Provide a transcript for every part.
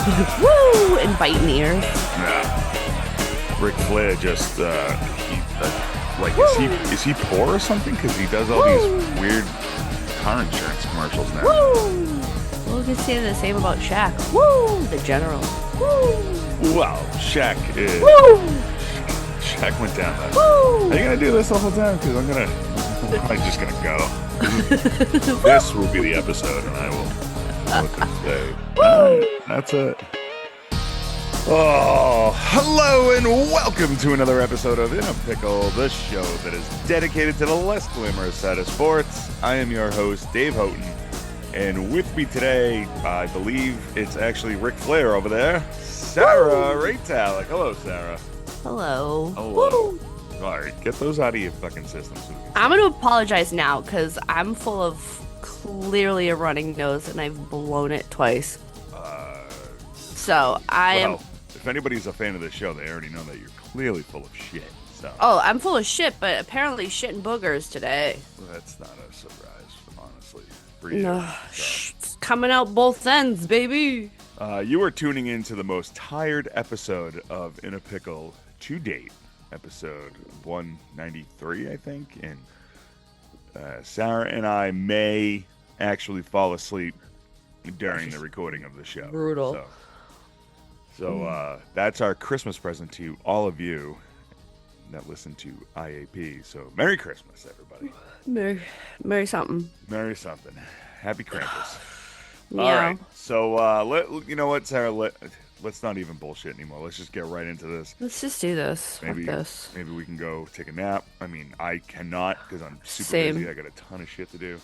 Woo! And biting ears. Yeah. Ric Flair just like Woo! is he poor or something? Because he does all Woo! these weird car insurance commercials now. Woo! Well, we can say the same about Shaq. Woo! The general. Woo! Wow, Shaq is. Woo! Shaq went down that. Woo! Are you gonna do this the whole time? Because I'm just gonna go. This will be the episode, and I will say. That's it. Oh, hello and welcome to another episode of In a Pickle, the show that is dedicated to the less glamorous side of sports. I am your host, Dave Houghton, and with me today, I believe it's actually Ric Flair over there, Sarah Raytalic. Hello, Sarah. Hello. Hello. Woo! All right, get those out of your fucking system. I'm going to apologize now because I'm full of clearly a running nose and I've blown it twice. So I am. If anybody's a fan of this show, they already know that you're clearly full of shit. So Oh, I'm full of shit, but apparently shit and boogers today. that's not a surprise, honestly, for you. So. It's coming out both ends, baby. You are tuning into the most tired episode of In a Pickle to date, episode 193, I think. And Sarah and I may actually fall asleep during the recording of the show. Brutal. So that's our Christmas present to all of you that listen to IAP. So Merry Christmas, everybody. Merry something. Merry something. Happy Krampus. Yeah. All right. So you know what, Sarah? Let's not even bullshit anymore. Let's just get right into this. Let's just do this. Maybe Fuck this. maybe we can go take a nap. I mean, I cannot because I'm super Same. busy. I got a ton of shit to do.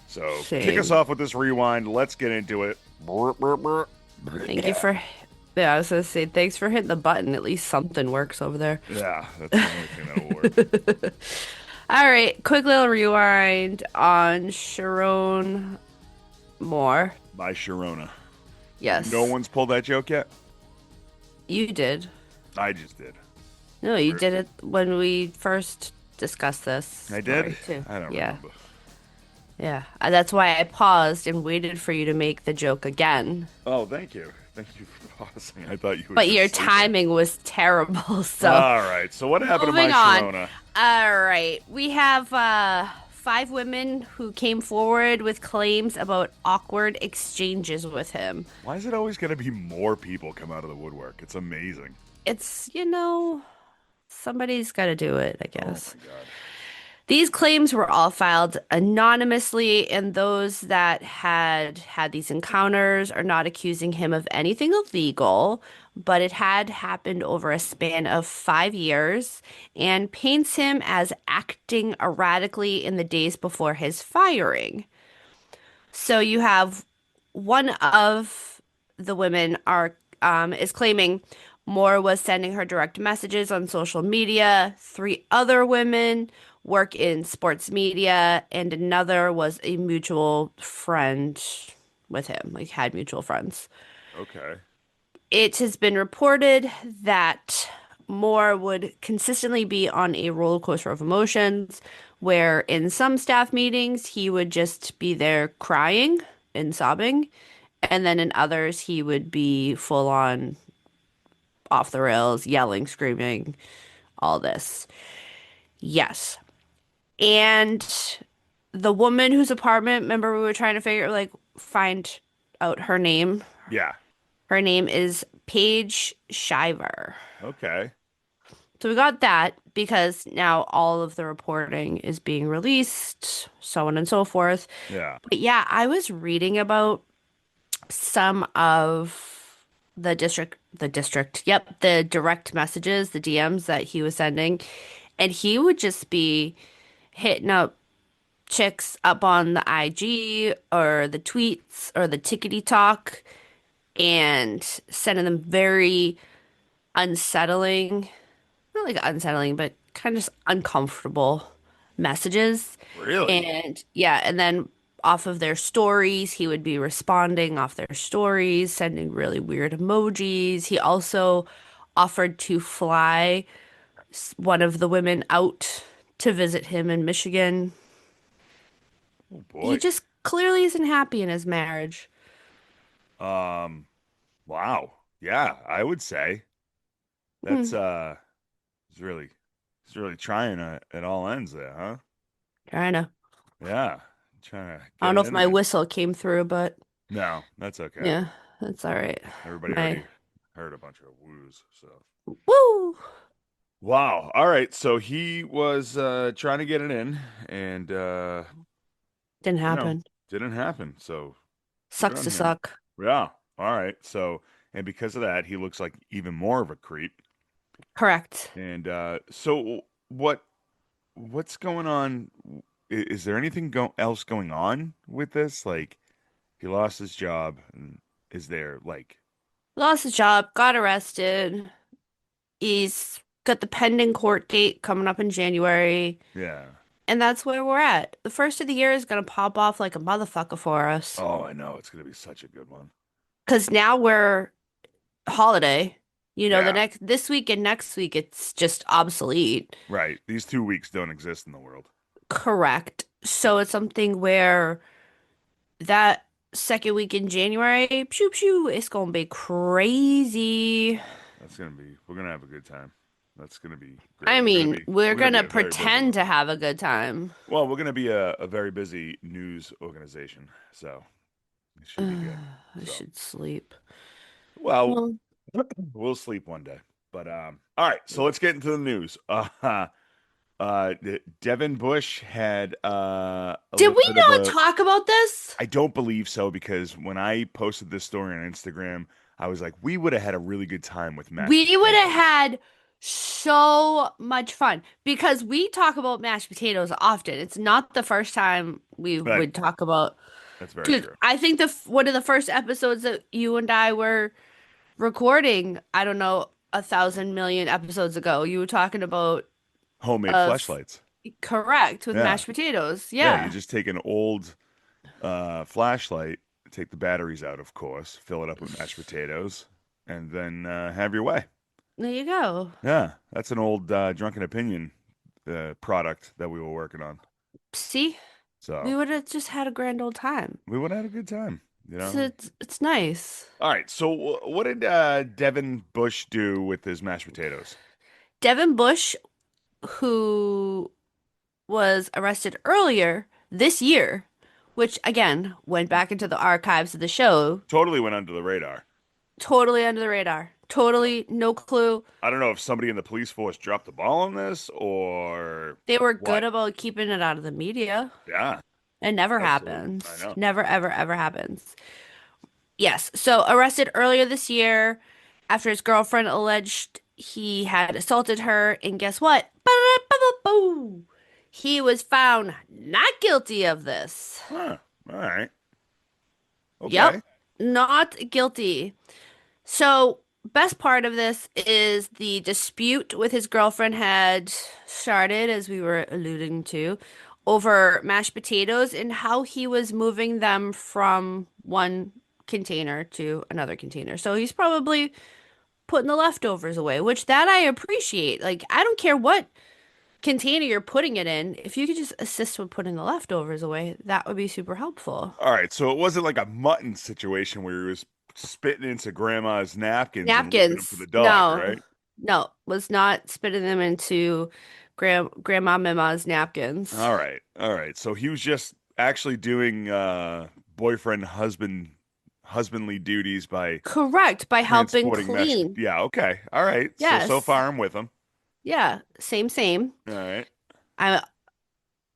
So Same. kick us off with this rewind. Let's get into it. Thank you for. Yeah, I was gonna say thanks for hitting the button. At least something works over there. Yeah, that's the only thing that'll work. All right, quick little rewind on Sherrone Moore. By Sharona. Yes. No one's pulled that joke yet? You did. I just did. No, you did it when we first discussed this. I did? story, too. I don't Yeah. remember. Yeah. That's why I paused and waited for you to make the joke again. Oh, thank you. Thank you for pausing. I thought you were But just your sleeping. timing was terrible, so. All right. So what happened to my Moving on. Sharona? All right. We have 5 women who came forward with claims about awkward exchanges with him. Why is it always going to be more people come out of the woodwork? It's amazing. It's, somebody's got to do it, I guess. Oh, my God. These claims were all filed anonymously, and those that had these encounters are not accusing him of anything illegal, but it had happened over a span of 5 years and paints him as acting erratically in the days before his firing. So you have one of the women is claiming Moore was sending her direct messages on social media. 3 other women work in sports media, and another was a mutual friend with him, like had mutual friends. Okay. It has been reported that Moore would consistently be on a roller coaster of emotions, where in some staff meetings he would just be there crying and sobbing, and then in others he would be full on off the rails, yelling, screaming, all this. Yes. And the woman whose apartment, remember we were trying to find out her name? Yeah. Her name is Paige Shiver. Okay. So we got that because now all of the reporting is being released, so on and so forth. Yeah. But yeah, I was reading about some of the direct messages, the DMs that he was sending, and he would just be hitting up chicks up on the IG or the tweets or the tickety talk and sending them very unsettling, not like unsettling, but kind of just uncomfortable messages. Really? And yeah, and then off of their stories, he would be responding off their stories, sending really weird emojis. He also offered to fly one of the women out to visit him in Michigan. Oh boy. He just clearly isn't happy in his marriage. Wow. Yeah, I would say that's Hmm. he's really he's really trying at all ends there, huh? Trying to. Yeah. Trying to I don't get know it if in my there. whistle came through, but No, that's okay. yeah, that's all right. Everybody My already heard a bunch of woos, so. woo Wow. All right. So he was trying to get it in and didn't you know, happen. didn't happen. So good Sucks on to him. suck. Yeah. All right. So and because of that, he looks like even more of a creep. Correct. And so what's going on? Is there anything else going on with this? Like he lost his job and is there like Lost his job, got arrested. He's got the pending court date coming up in January, yeah. and that's where we're at. The first of the year is gonna pop off like a motherfucker for us. Oh, I know it's gonna be such a good one. Because now we're holiday. You know, the Yeah. next this week and next week it's just obsolete. Right. These 2 weeks don't exist in the world. Correct. So So it's something where that second week in January, pew pew, it's gonna be crazy. that's gonna be we're gonna have a good time. That's gonna be I great. mean, we're We're gonna be gonna a very busy pretend one. to have a good time. Well, we're gonna be a very busy news organization, so it should be good. I So should sleep. well, Well, we'll sleep one day. But all right, so let's get into the news. Devin Bush had a did little we bit of not a talk about this? I don't believe so because when I posted this story on Instagram, I was like, we would have had a really good time with mashed We would have potatoes. had so much fun because we talk about mashed potatoes often. It's not the first time we But would talk about. that's very Dude, true. I think one of the first episodes that you and I were recording, I don't know, 1,000 million episodes ago, you were talking about Homemade us fleshlights. correct with Yeah. mashed potatoes. Yeah, you Yeah. just take an old flashlight, take the batteries out, of course, fill it up with mashed potatoes, and then have your way. There you go. Yeah, that's an old Drunken Opinion product that we were working on. See? We So would have just had a grand old time. we would have had a good time, you It's, know? it's, it's nice. All right, so what did Devin Bush do with his mashed potatoes? Devin Bush, who was arrested earlier this year, which again went back into the archives of the show, Totally went under the radar. totally under the radar. Totally no clue. I don't know if somebody in the police force dropped the ball on this or They were good what. about keeping it out of the media. Yeah, It never absolutely. I happens. know. Never, ever, ever happens. Yes. So arrested earlier this year after his girlfriend alleged he had assaulted her. And guess what? Ba-da-ba-ba-boo. He was found not guilty of this. Huh. All right. Yep. Okay. Not guilty. So, best part of this is the dispute with his girlfriend had started, as we were alluding to, over mashed potatoes and how he was moving them from one container to another container. So he's probably putting the leftovers away, which that I appreciate. Like, I don't care what container you're putting it in. If you could just assist with putting the leftovers away, that would be super helpful. All right. So it wasn't like a mutton situation where he was spitting into grandma's napkins and leaving them for Napkins. the dog, No, right? no, was not spitting them into Grandma Mima's napkins. All right. All right. So he was just actually doing boyfriend husbandly duties by Correct, by helping transporting mesh. clean. Yeah, okay. All right. So Yes. far I'm with him. Yeah, same, same. All right. I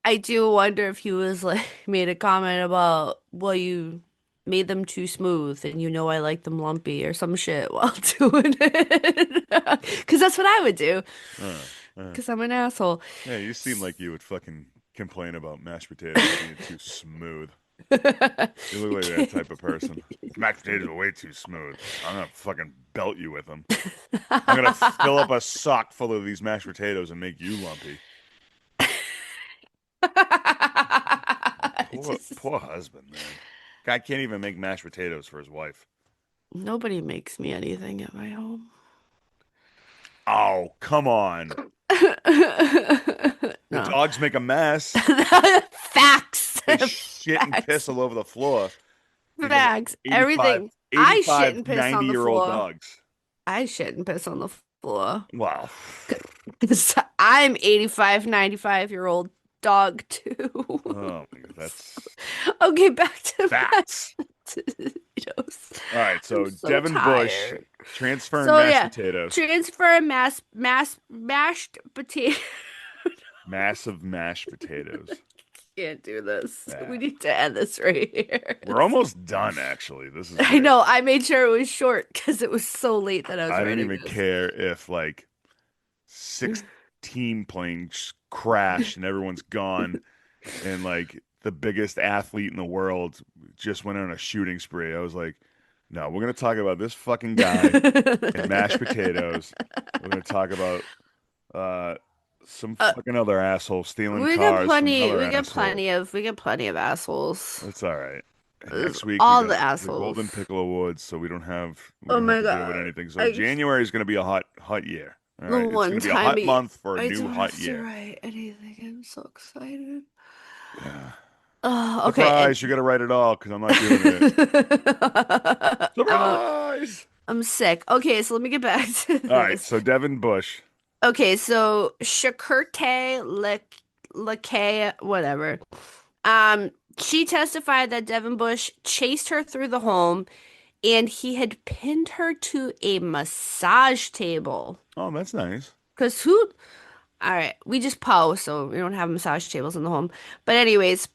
I do wonder if he was like made a comment about, well, you made them too smooth and you know I like them lumpy or some shit while doing it. Because that's what I would do. Uh, uh. Because I'm an asshole. Yeah, you seem like you would fucking complain about mashed potatoes being too smooth. You look You like that can't. type of person. Mashed potatoes are way too smooth. I'm gonna fucking belt you with them. I'm gonna fill up a sock full of these mashed potatoes and make you lumpy. Poor, Just poor husband, man. Guy can't even make mashed potatoes for his wife. nobody makes me anything at my home. Oh, come on. The No. dogs make a mess. Facts. They shit and piss Facts. all over the floor. You get Facts. 85, Everything. I shit 85, and piss on the 90-year-old floor. dogs. I shit and piss on the floor. Wow. 'Cause I'm 85, 95-year-old dog too. Oh my God, that's Okay, back to facts. mashed potatoes. All right, I'm so so Devin Bush tired. transferring So mashed yeah, potatoes. transfer mashed potato. Massive mashed potatoes. Can't do this. We Yeah. need to end this right here. We're almost done, actually. This is I great. know. I made sure it was short because it was so late that I was I don't writing even this. care if like 16 planes crash and everyone's gone and like the biggest athlete in the world just went on a shooting spree. I was like, no, we're gonna talk about this fucking guy and mashed potatoes. We're gonna talk about uh some Uh, fucking other asshole stealing we get cars from plenty. another asshole. We get plenty of assholes. That's all right. And There's next week we all got the the Golden assholes. Pickle Awards, so we Oh don't have my to deal with God. anything. So I just January is gonna be a hot year. All the right, it's one gonna be a time hot month for a I new don't hot have to year. write anything. I'm so excited. Yeah. Oh, okay. Surprise! You got to write it all because I'm not doing it. I'm a, Surprise! I'm sick. Okay, so let me get back to All right, this. so Devin Bush. Okay, so Shakurte Leke, whatever. She testified that Devin Bush chased her through the home and he had pinned her to a massage table. Oh, that's nice. Because who? All right, we just pause, so we don't have massage tables in the home. But anyways,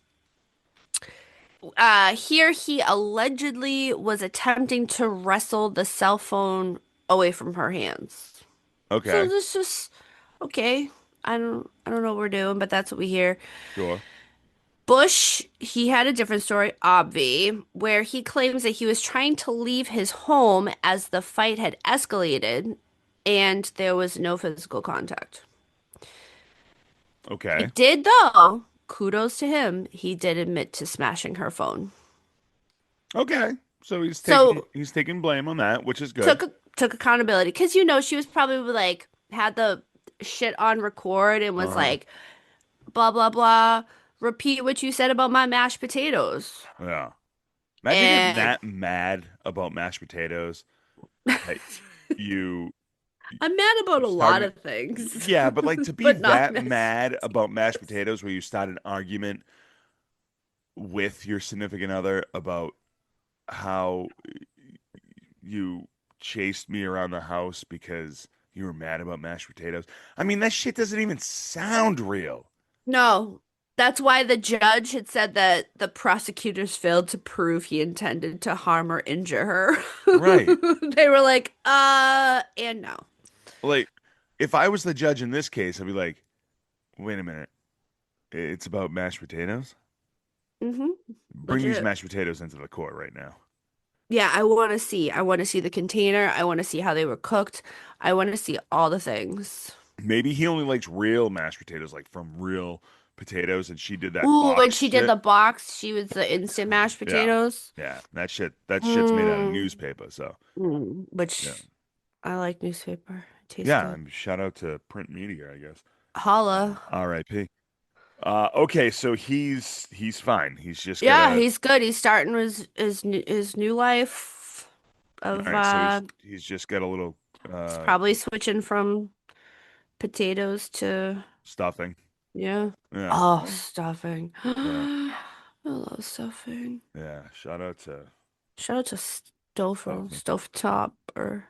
here he allegedly was attempting to wrestle the cell phone away from her hands. So Okay, this just okay. I don't know what we're doing, but that's what we hear. sure. Bush, he had a different story, Obvi, where he claims that he was trying to leave his home as the fight had escalated and there was no physical contact. He Okay, did, though. Kudos to him. He did admit to smashing her phone. okay. So So he's taking blame on that, which is good. took accountability because she was probably like had the shit on record and was Uh-huh. like blah blah blah. Repeat what you said about my mashed potatoes. Yeah. Imagine getting And that mad about mashed potatoes that you I'm mad about you a lot started. of things, Yeah, but like to be but not that mashed mad about mashed potatoes. potatoes where you start an argument with your significant other about how you chased me around the house because you were mad about mashed potatoes. I mean, that shit doesn't even sound real. No, that's why the judge had said that the prosecutors failed to prove he intended to harm or injure her. Right. They were like, and no. Like, if I was the judge in this case, I'd be like, wait a minute. It's about mashed potatoes? Hmm. Bring these Legit. mashed potatoes into the court right now. Yeah, I want to see. I want to see the container. I want to see how they were cooked. I want to see all the things. Maybe he only likes real mashed potatoes, like from real potatoes, and she did that Ooh, and box she did shit. the box. She was the instant mashed Yeah. potatoes. Yeah. That shit's made out of Mm, newspaper. So, yeah. which I like newspaper. It tastes Yeah. good. Shout out to print media, I guess. Holla. R.I.P. Okay, so he's fine. He's just Yeah, gotta. he's good. He's starting his new life All of right, so he's just got a little he's uh probably switching from potatoes to stuffing. yeah. Yeah, Oh, well, stuffing. yeah, I love stuffing. yeah. Shout out to Shout out to stuffing. stovetop or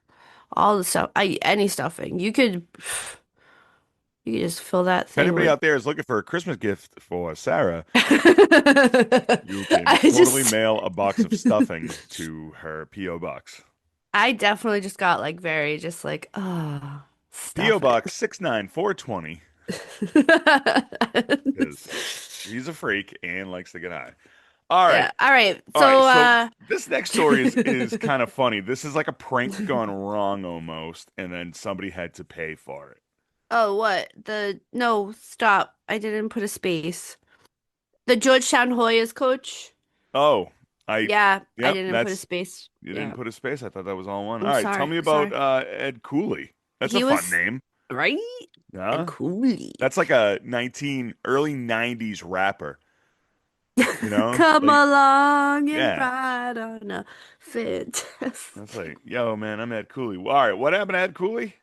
all the stuff. Any stuffing. You could just fill that If thing anybody with out there is looking for a Christmas gift for Sarah, you can I totally just mail a box of stuffing to her P.O. box. I definitely just got like very just like P.O. stuffing. box 69420 because he's a freak and likes to get high. All right. Yeah. All right. All right, So so this next story is kind of funny. This is like a prank gone wrong almost, and then somebody had to pay for it. oh, what? No, stop. I didn't put a space. The Georgetown Hoyas coach? Oh, I Yeah, I yep, didn't put a that's space. you didn't Yeah. put a space. I thought that was all one. All I'm right, tell sorry. me about Sorry. Ed Cooley. That's a He fun was name. right and Yeah. Cooley. That's like a early 90s rapper. Come Like, along and yeah. ride on a fantastic. That's like, yo, man, I'm Ed Cooley. All right, what happened to Ed Cooley?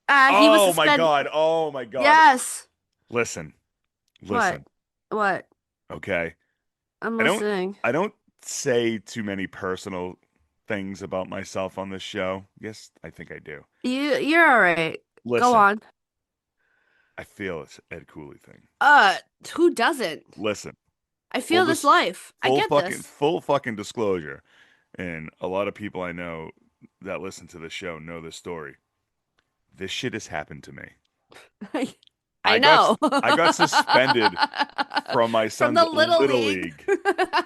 He was Oh my suspended. God. Oh my God. Yes. Listen, What? listen, What? okay. I'm I don't listening. I don't say too many personal things about myself on this show. Yes, I think I do. You're all right. Go Listen, on. I feel it's Ed Cooley thing. Uh, who doesn't? Listen, I full feel this dis life. I full get fucking this. full fucking disclosure, and a lot of people I know that listen to the show know this story. This shit has happened to me. I I got know. I got suspended from my From son's the Little little League. league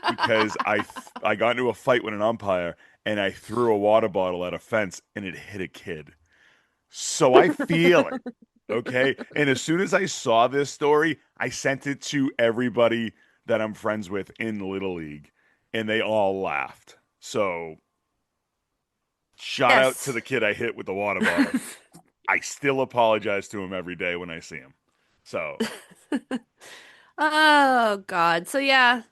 because I got into a fight with an umpire and I threw a water bottle at a fence and it hit a kid. So I feel it. Okay. And as soon as I saw this story, I sent it to everybody that I'm friends with in Little League and they all laughed. So shout out to Yes. the kid I hit with the water bottle. I still apologize to him every day when I see him. So Oh God. So yeah,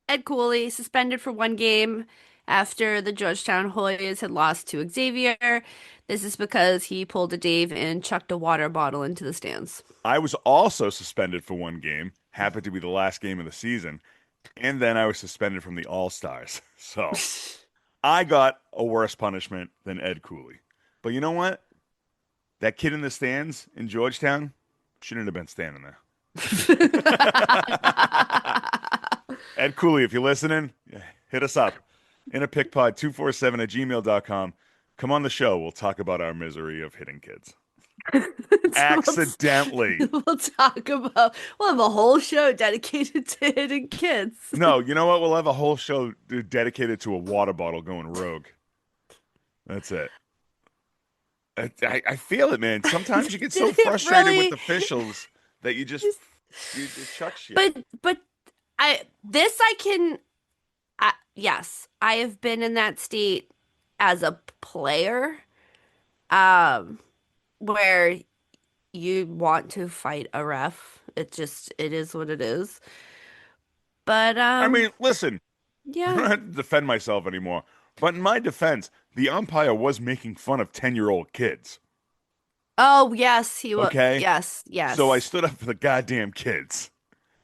Ed Cooley suspended for 1 game after the Georgetown Hoyas had lost to Xavier. This is because he pulled a Dave and chucked a water bottle into the stands. I was also suspended for 1 game, happened to be the last game of the season, and then I was suspended from the All Stars. So I got a worse punishment than Ed Cooley. But you know what? That kid in the stands in Georgetown shouldn't have been standing there. Ed Cooley, if you're listening, hit us up. Inapicpod247 at gmail.com. Come on the show. We'll talk about our misery of hitting kids. We'll, Accidentally. we'll talk about, we'll have a whole show dedicated to hitting kids. No, you know what? We'll have a whole show dedicated to a water bottle going rogue. That's it. I feel it, man. Sometimes you get so Did it frustrated with really? officials that you chuck shit. But I can, yes, I have been in that state as a player, um, where you want to fight a ref. It is what it is. But I mean, listen, I yeah. don't have to defend myself anymore. But in my defense, the umpire was making fun of 10-year-old kids. Oh, yes, he was. Okay? Yes, So I yes. stood up for the goddamn kids.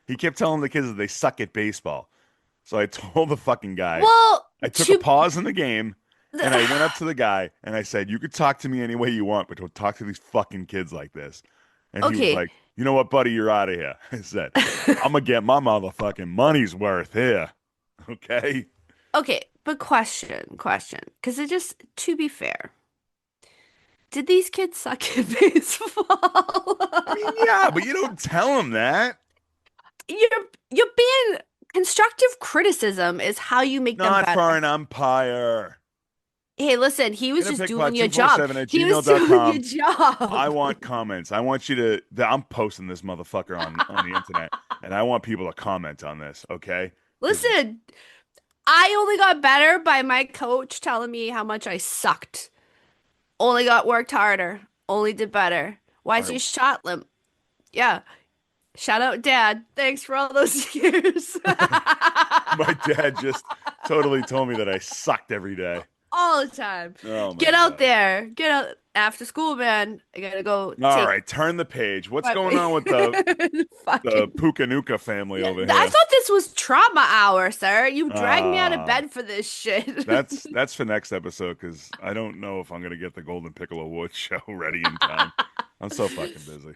He kept telling the kids that they suck at baseball. So I told the fucking guy, Well, I took a to pause in the game and I went up to the guy and I said, "You could talk to me any way you want, but don't talk to these fucking kids like this." And he was okay. like, "You know what, buddy? You're out of here." I said, "I'm gonna get my motherfucking money's worth here." Okay? Okay, but question, because it just to be fair, did these kids suck at baseball? I mean, yeah, but you don't tell them that. You're being constructive criticism is how you make them Not for better. an umpire. Hey, listen, he was just doing your job. Inapicpod247 at He was doing your gmail.com. job. I want comments. I want you to. I'm posting this motherfucker on the internet, and I want people to comment on this. Okay? Because Listen, I only got better by my coach telling me how much I sucked. Only got worked harder. Only did better. Why is your shot limp? Yeah. Shout out, Dad. Thanks for all those years. my dad just totally told me that I sucked every day. All the time. Oh my Get out God. there. Get out after school, man. I gotta go All take right, turn the page. What's my going on with the fucking. Pukanuka family Yeah, over I here? thought this was trauma hour, sir. You dragged me out of Uh bed for this shit. that's for next episode because I don't know if I'm gonna get the Golden Pickle Awards show ready in time. I'm so fucking busy.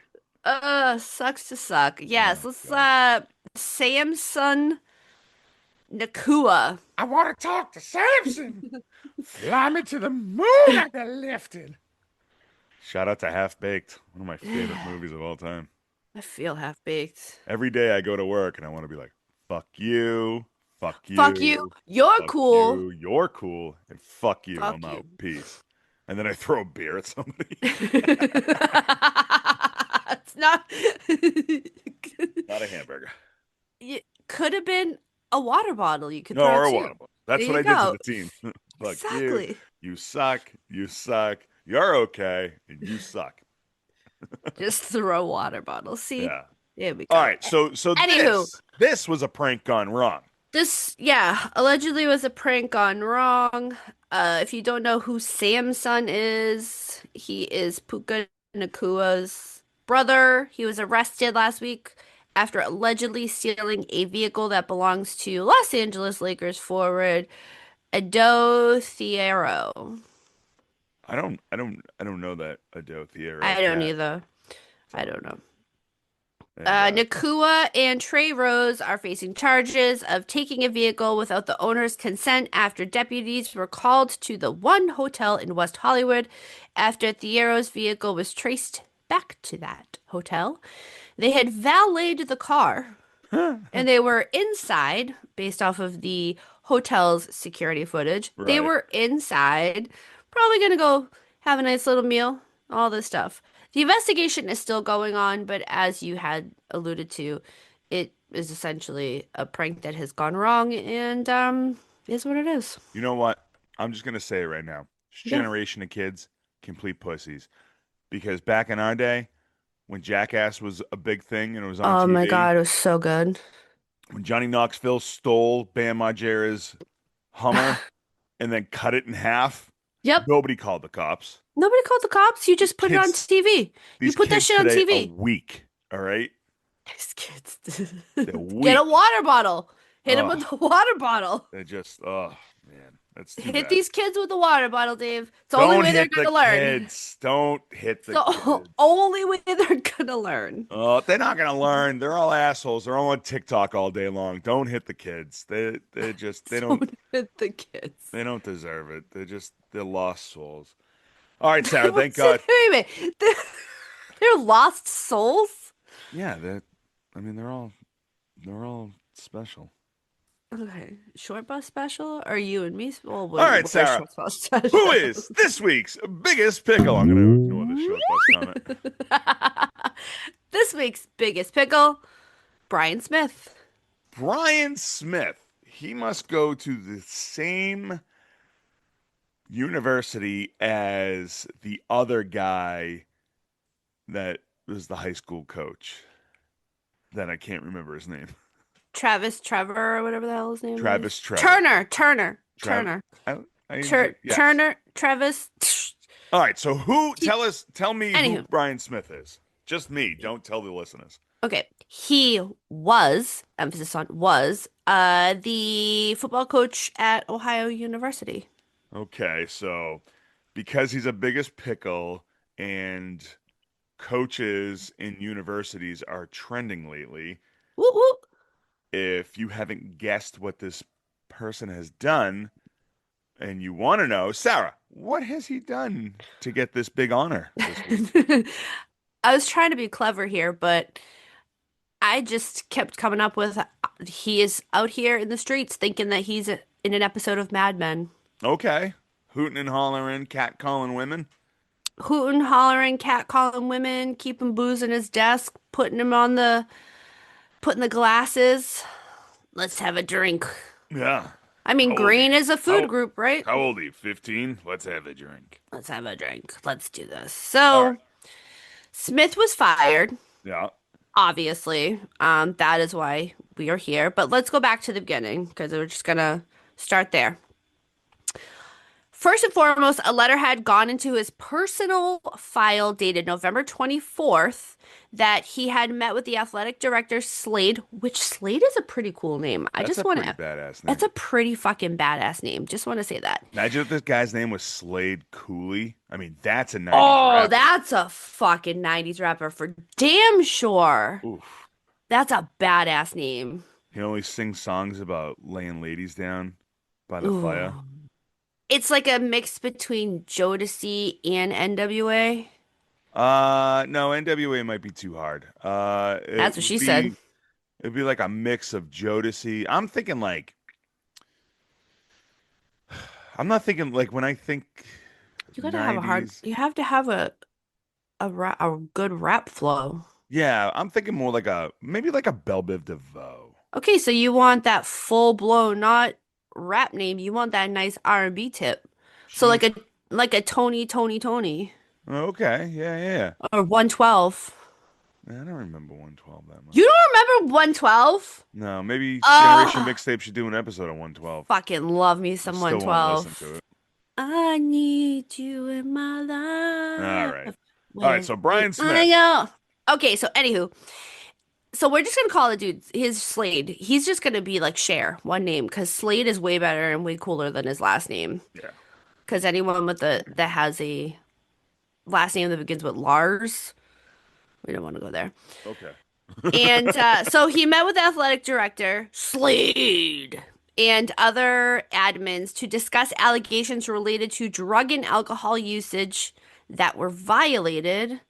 Sucks to suck. Yes, Oh let's God. Samson Nakua. I want to talk to Samson. Fly me to the moon I got lifted. Shout out to Half Baked, one of my favorite I movies of all time. feel half baked. Every day I go to work and I want to be like, fuck you, fuck Fuck you. you, You're fuck cool. you, you're cool, and fuck you, I'm Fuck you. out. Peace. And then I throw a beer at somebody. It's not. Not a hamburger. It could have been a water bottle you could No, throw or a too. water bottle. There That's what you I did to go. the team. Fuck you. Exactly. You suck. You suck. You're okay. And you suck. Just throw water bottles. See? Yeah. There we All go. right. So Anywho, this was a prank gone wrong. This allegedly was a prank gone wrong. If you don't know who Samson is, he is Puka Nakua's brother. He was arrested last week after allegedly stealing a vehicle that belongs to Los Angeles Lakers forward Ado Thiero. I don't know that Ado Thiero I don't cat. either. I So don't know. and Nakua and Trey Rose are facing charges of taking a vehicle without the owner's consent after deputies were called to the one hotel in West Hollywood after Thiero's vehicle was traced back to that hotel. They had valeted the car and they were inside, based off of the hotel's security footage. They right. were inside, probably gonna go have a nice little meal, all this stuff. The investigation is still going on, but as you had alluded to, it is essentially a prank that has gone wrong and is what it is. You know what? I'm just gonna say it right now. This Yeah. generation of kids, complete pussies. Because back in our day, when Jackass was a big thing and it was on Oh my TV, God, it was so good. when Johnny Knoxville stole Bam Margera's Hummer and then cut it in half, Yep. nobody called the cops. Nobody called the cops. You These just put it on kids, TV. You these put that kids shit on today are TV. weak. All right, These kids. they're Get a weak. water bottle. Hit him Oh, with the water bottle. they're just oh man, that's too Hit bad. these kids with the water bottle, Dave. It's the only Don't way they're hit the gonna learn. kids. Don't hit It's the the kids. only way they're gonna learn. Oh, they're not gonna learn. They're all assholes. They're all on TikTok all day long. Don't hit the kids. They just Don't hit the kids. they don't deserve it. They're lost souls. All right, Sarah. Thank What's it? God. Wait a minute. They're lost souls? Yeah, I mean, they're all special. Okay. Short bus special? Or you and me? Well, All right, we're Sarah. short bus Who special. is this week's biggest pickle? I'm gonna ignore the short bus comment. This week's biggest pickle, Brian Smith. Brian Smith. He must go to the same university as the other guy that was the high school coach. That I can't remember his name. Travis Trevor or whatever the hell his name Travis is. Trevor. Turner. I, I yes. Turner, Travis. All right. So He, tell me who anywho, Brian Smith is. Just me. Don't tell the listeners. okay. He was, emphasis on was, the football coach at Ohio University. Okay. So because he's a biggest pickle and coaches in universities are trending lately, Whoop whoop. if you haven't guessed what this person has done and you want to know, Sarah, what has he done to get this big honor this week? I was trying to be clever here, but I just kept coming up with he is out here in the streets thinking that he's in an episode of Mad Men. Okay. Hooting and hollering, cat calling women. Hooting, hollering, catcalling women, keeping booze in his desk, putting the glasses. Let's have a drink. Yeah. I mean, How old are green you? is a food group, right? How old are you? 15? Let's have a drink. Let's have a drink. Let's do this. All right. So, Smith was fired, Yeah. obviously. That is why we are here. But let's go back to the beginning because we're just gonna start there. First and foremost, a letter had gone into his personal file dated November 24th that he had met with the athletic director Slade, which Slade is a pretty cool name. I That's just a want pretty to, badass that's name. a pretty fucking badass name. Just want to say that. Imagine if this guy's name was Slade Cooley. I mean, that's a 90s Oh, rapper. that's a fucking 90s rapper for damn sure. Oof. That's a badass name. He only sings songs about laying ladies down by the Ooh. fire. It's like a mix between Jodeci and NWA. No, NWA might be too hard. That's what she said. It'd be like a mix of Jodeci. I'm thinking like I'm not thinking like when I think You gotta have a hard, 90s. you have to have a good rap flow. Yeah, I'm thinking more like a maybe like a Belle Biv DeVoe. Okay, so you want that full blown, not rap name. You want that nice R&B tip. So She's like a Tony okay. Yeah, yeah. or 112. I don't remember 112 that You much. don't remember 112? No, maybe Generation Ah, Mixtape should do an episode on 112. fucking love me I some still won't listen to 112. it. I need you in my All right. life. All right, Wherever so Brian I Smith. go. Okay, so anywho, so we're just gonna call the dude his Slade. He's just gonna be like Cher, one name, because Slade is way better and way cooler than his last name. Yeah. Because anyone with the that has a last name that begins with Lars, we don't want to go there. Okay. And so he met with the athletic director, Slade, and other admins to discuss allegations related to drug and alcohol usage that were violated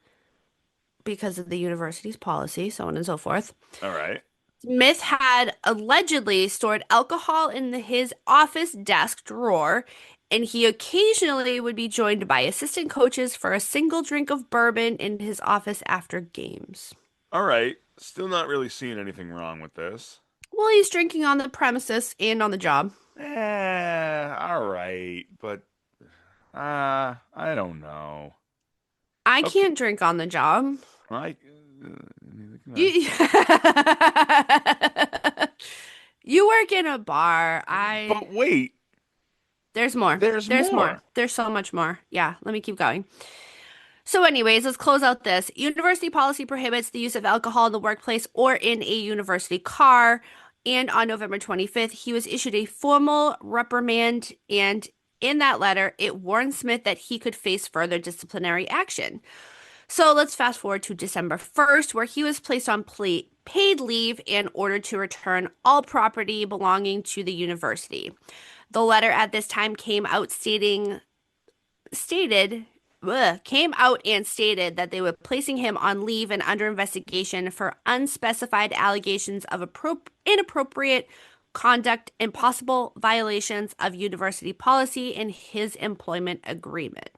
because of the university's policy, so on and so forth. All right. Smith had allegedly stored alcohol in his office desk drawer, and he occasionally would be joined by assistant coaches for a single drink of bourbon in his office after games. All right. Still not really seeing anything wrong with this. Well, he's drinking on the premises and on the job. All right, but I don't know. I Okay. can't drink on the job. I neither can I. You, you work in a bar. But wait, There's more. there's There's more. more. There's so much more. Yeah, let me keep going. So, anyways, let's close out this. University policy prohibits the use of alcohol in the workplace or in a university car. And on November 25th, he was issued a formal reprimand. And in that letter, it warned Smith that he could face further disciplinary action. So let's fast forward to December 1st, where he was placed on paid leave and ordered to return all property belonging to the university. The letter at this time stated came out and stated that they were placing him on leave and under investigation for unspecified allegations of inappropriate conduct and possible violations of university policy in his employment agreement.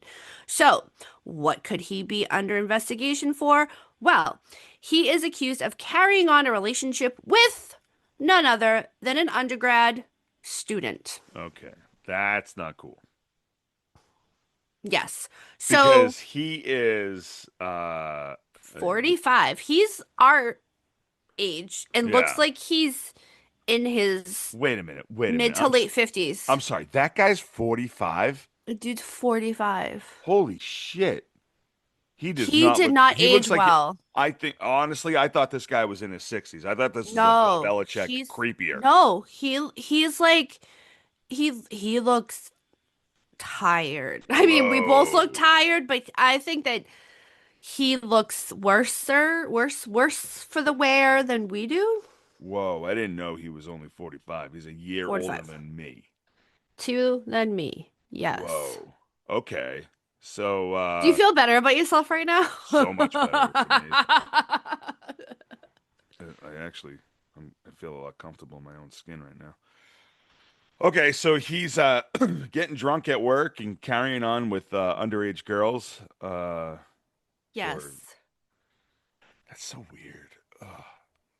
So, what could he be under investigation for? Well, he is accused of carrying on a relationship with none other than an undergrad student. Okay, that's not cool Yes. So, because he is 45. He's our age and looks yeah. like he's in his Wait a minute. Wait a mid minute. to late 50s. I'm sorry. That guy's 45. The dude's 45. Holy shit. He does He not did look. not He age looks like. well. I think honestly, I thought this guy was in his 60s. I thought this was a Bill No, Belichick creepier. he's like he looks tired. I mean, we both look Whoa. tired, but I think that he looks worse for the wear than we do. Whoa, I didn't know he was only 45. He's a year older 45. than me. Two than me. Yes. Whoa. Okay. So, Do you feel better about yourself right now? so much better. It's amazing. I actually, I feel a lot comfortable in my own skin right now. Okay, so he's getting drunk at work and carrying on with underage girls. For Yes. That's so weird. Oh,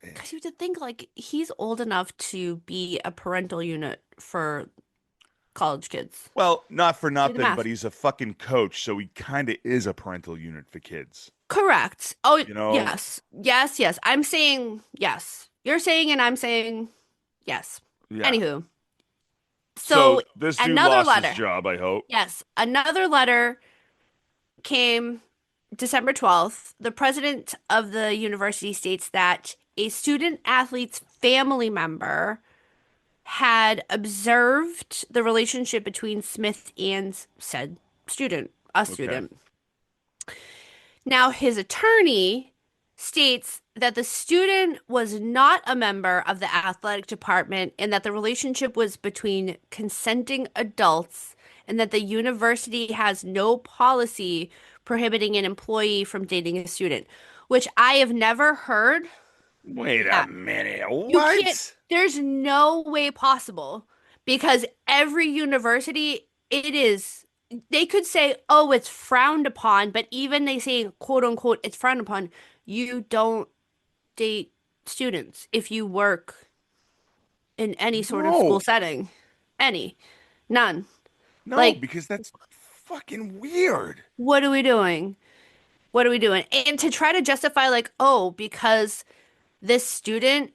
man. Because you have to think like he's old enough to be a parental unit for college kids. Well, not for Do the nothing, but math. he's a fucking coach, so he kind of is a parental unit for kids. Correct. Oh, You know? yes. Yes, yes. I'm saying yes. You're saying and I'm saying yes. Yeah. Anywho, So so this dude another lost his letter. job, I hope. Yes, another letter came December 12th. The president of the university states that a student athlete's family member had observed the relationship between Smith and said a Okay. student. Now, his attorney states that the student was not a member of the athletic department and that the relationship was between consenting adults and that the university has no policy prohibiting an employee from dating a student, which I have never heard Wait a that. minute. You can't, What? there's no way possible because every university, it is, they could say, oh, it's frowned upon, but even they say, quote unquote, it's frowned upon, you don't date students if you work in any sort of school No. setting. Any. None. No, Like, because that's fucking weird. what are we doing? What are we doing? And to try to justify, like, oh, because this student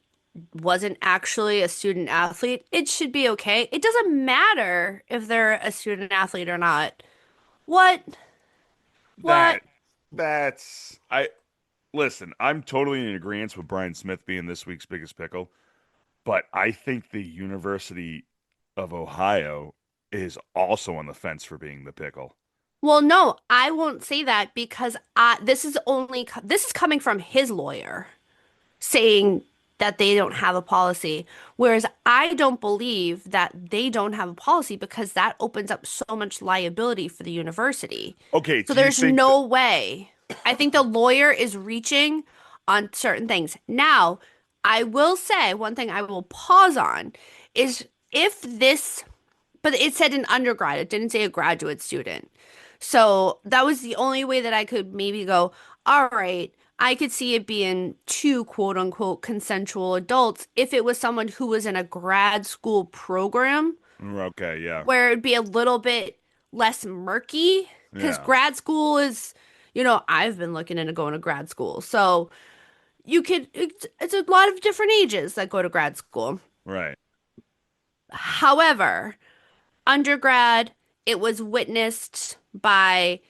wasn't actually a student athlete, it should be okay. It doesn't matter if they're a student athlete or not. What? That What? that's I listen, I'm totally in agreement with Brian Smith being this week's biggest pickle, but I think the University of Ohio is also on the fence for being the pickle. Well, no, I won't say that because this is coming from his lawyer saying that they don't have a policy. Whereas I don't believe that they don't have a policy because that opens up so much liability for the university. Okay, So do you there's think no way. I think the lawyer is reaching on certain things. Now, I will say one thing I will pause on is if this, but it said an undergrad, it didn't say a graduate student. So that was the only way that I could maybe go, all right, I could see it being two quote unquote consensual adults if it was someone who was in a grad school program okay, yeah. where it'd be a little bit less murky because Yeah, grad school is, I've been looking into going to grad school. So it's a lot of different ages that go to grad school. right. However, undergrad, it was witnessed by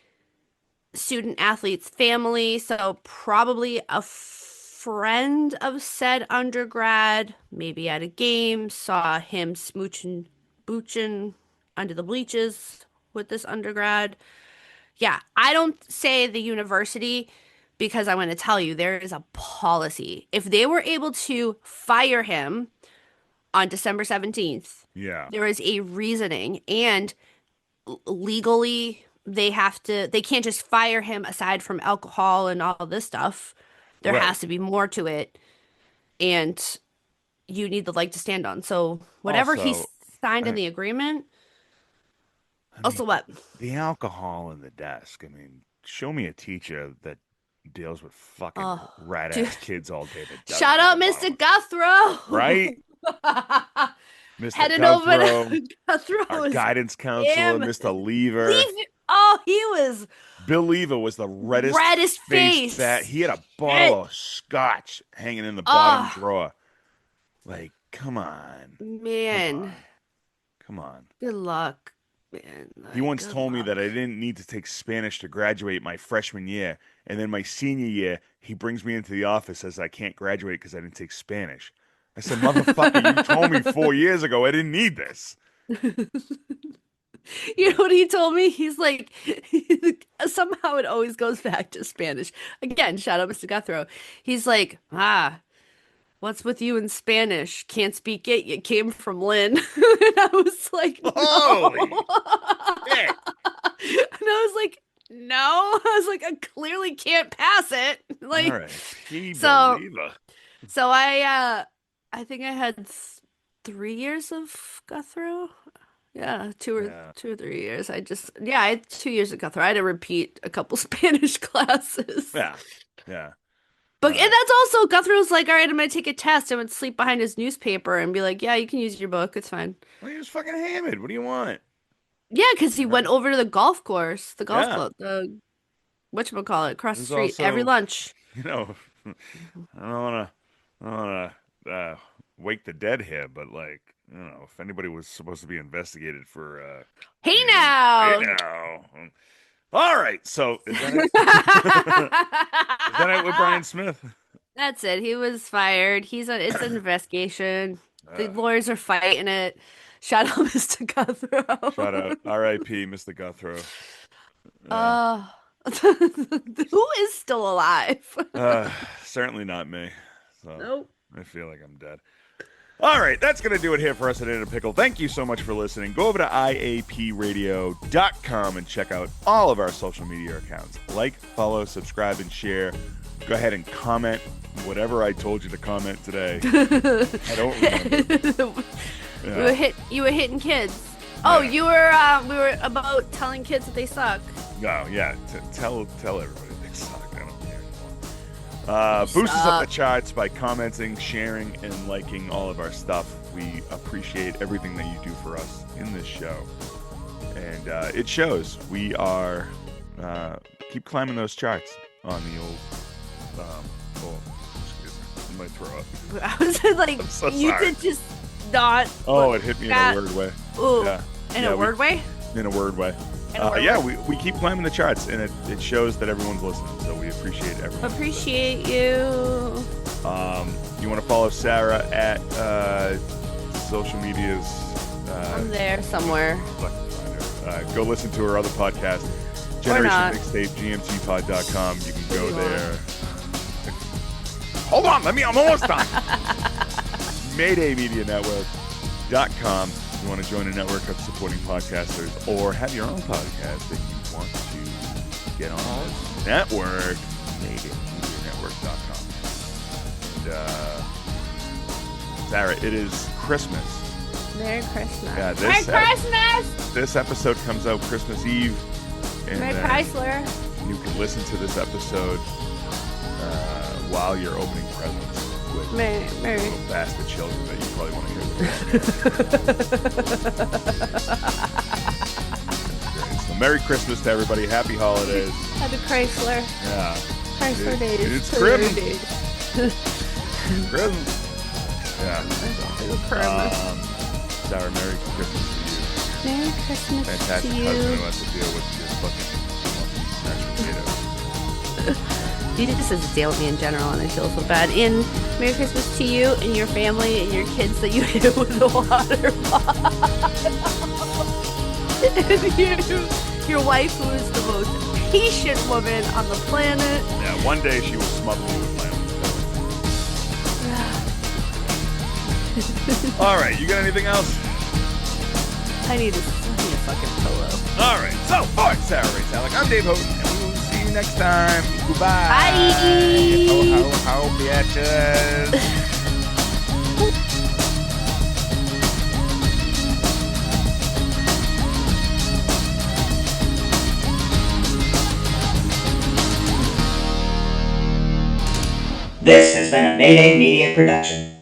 student athlete's family, so probably a friend of said undergrad, maybe at a game, saw him smooching, booching under the bleachers with this undergrad. Yeah, I don't say the university because I'm going to tell you there is a policy. If they were able to fire him on December 17th, Yeah. there is a reasoning, and legally they can't just fire him aside from alcohol and all this stuff. There Right. has to be more to it, and you need the leg to stand on. So whatever he Also, signed in I, the agreement. I mean, Also, what? the alcohol in the desk. I mean, show me a teacher that deals with fucking Oh, rat dude. ass kids all day that doesn't Shout have a out bottle. Mr. Guthrow. Right? Mr. Heading over Guthrow, to our Guthrow's guidance counselor, damn Mr. Lever. leave. Oh, he was Bill Lever was the reddest red as faced fat. face. He had a bottle Shit. of scotch hanging in the bottom Oh, drawer. Like, come on. Come man. on. Come on. Good luck, man. He Like, once good told me luck. that I didn't need to take Spanish to graduate my freshman year. And then my senior year, he brings me into the office, says I can't graduate because I didn't take Spanish. I said, motherfucker, you told me 4 years ago I didn't need this. You know what he told me? He's like, somehow it always goes back to Spanish. Again, shout out Mr. Guthrow. He's like, what's with you in Spanish? Can't speak it. You came from Lynn. And I was like, Holy no. shit. And I was like, no. I was like, I clearly can't pass it. All Like, right. P. so, Believer. so I think I had 3 years of Guthrow. Yeah, Yeah. 2 or 3 years. I had 2 years of Guthrow. I had to repeat a couple Spanish classes. Yeah. Yeah. But All and right. that's also Guthrow's like, all right, I'm gonna take a test. I would sleep behind his newspaper and be like, yeah, you can use your book. It's fine. Well, he was fucking hammered. What do you want? Yeah, because he All right. went over to the golf course, the golf Yeah. club, the whatchamacallit, across the There's street every also, lunch. you know, I don't want to, I don't want to wake the dead here, but like, if anybody was supposed to be investigated for, Hey hey now. now. All right. So is that it? Is that it with Brian Smith? That's it. He was fired. It's an investigation. The Uh, lawyers are fighting it. Shout out Mr. Shout Guthrow. out, R.I.P. Mr. Guthrow. Yeah. Uh, who is still alive? Uh, Certainly not me. So Nope. I feel like I'm dead. All right, that's going to do it here for us at In a Pickle. Thank you so much for listening. Go over to iapradio.com and check out all of our social media accounts. Like, follow, subscribe, and share. Go ahead and comment whatever I told you to comment today. I don't remember. Yeah. You were hitting kids. Oh, Yeah. we were about telling kids that they suck. No, yeah. Tell everybody they suck. I don't care anymore. They Boost us up the suck. charts by commenting, sharing, and liking all of our stuff. We appreciate everything that you do for us in this show. And it shows. We are keep climbing those charts. on the old. Oh, excuse me, I might throw up. I was like, I'm so you sorry. did just not. Oh, it hit me in a weird way. Ooh, Yeah. in a word way? In a word way. Yeah, we keep climbing the charts, and it shows that everyone's listening, so we appreciate everyone. Appreciate you. You want to follow Sarah at social medias? I'm there somewhere. Go listen to her other podcast, Generation Mixtape, gmtpod.com. You can go there. Hold on, I'm almost done. MaydayMediaNetwork.com. You want to join a network of supporting podcasters or have your own podcast that you want to get on this network, MaydayMediaNetwork.com. And Sarah, it is Christmas. Merry Christmas. Yeah, Merry Christmas! This episode comes out Christmas Eve. And Merry Chrysler. You can listen to this episode while you're opening presents with Merry. little bastard children that you probably want to hear. So Merry Christmas to everybody. Happy holidays. Happy Chrysler. Yeah. Chrysler days. It's Christmas. Christmas. Yeah. Sarah, Merry Christmas to you. Merry Christmas Fantastic to you. husband who has to deal with your fucking mashed potatoes. You just has to deal with me in general, and I feel so bad. And Merry Christmas to you and your family and your kids that you hit with the water bottle. And your wife, who is the most patient woman on the planet. Yeah, one day she will smother me with my own pillow. All right, you got anything else? I need a fucking pillow. All right, so for Sarah Ray Talek, I'm Dave Houghton, and we will see you next time. Goodbye. Bye. How, bitches. This has been a Mayday Media production.